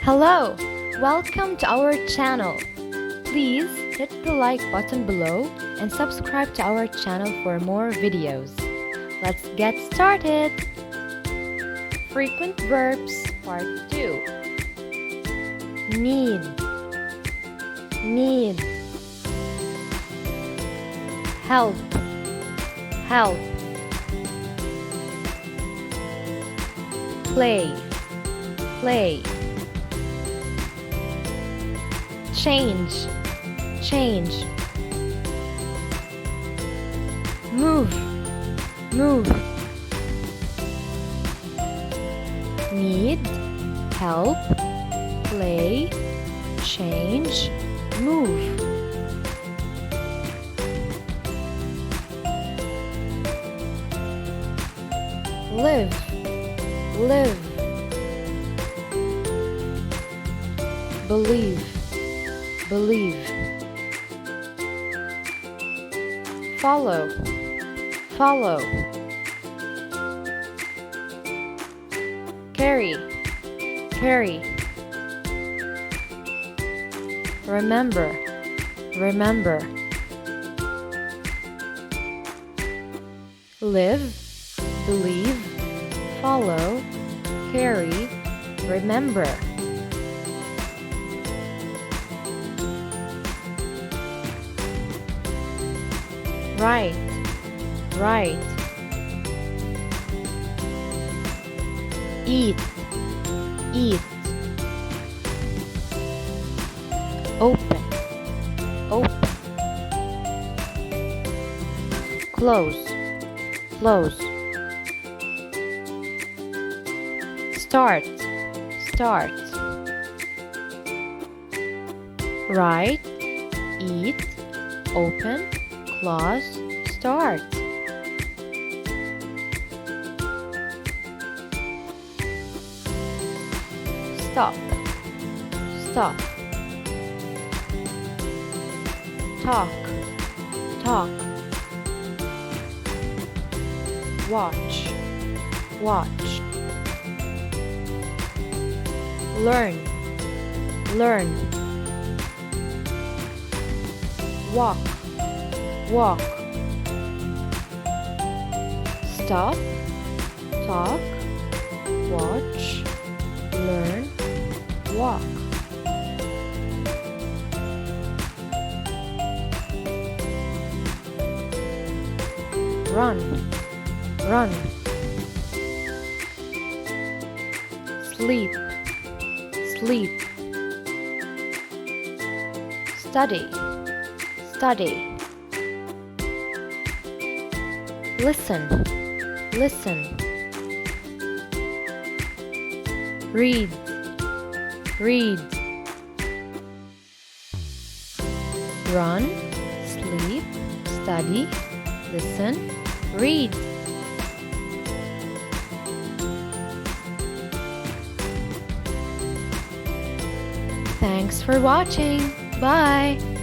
Hello, welcome to our channel. Please hit the like button below and subscribe to our channel for more videos. Let's get started. Frequent verbs part 2. Need, need. Help, help. Play, play. Change, change. Move, move. Need, help, play, change, move. Live, live. Believe, believe. Follow, follow. Carry, carry. Remember, remember. Live, believe, follow, carry, remember. Right, right. Eat, eat. Open, open. Close, close. Start, start. Right, eat, open, close, start. Stop, stop. Talk, talk. Watch, watch. Learn, learn. Walk, walk. Stop, talk, watch, learn, walk. Run, run. Sleep, sleep. Study, study. Listen, listen. Read, read. Run, sleep, study, listen, read. Thanks for watching. Bye.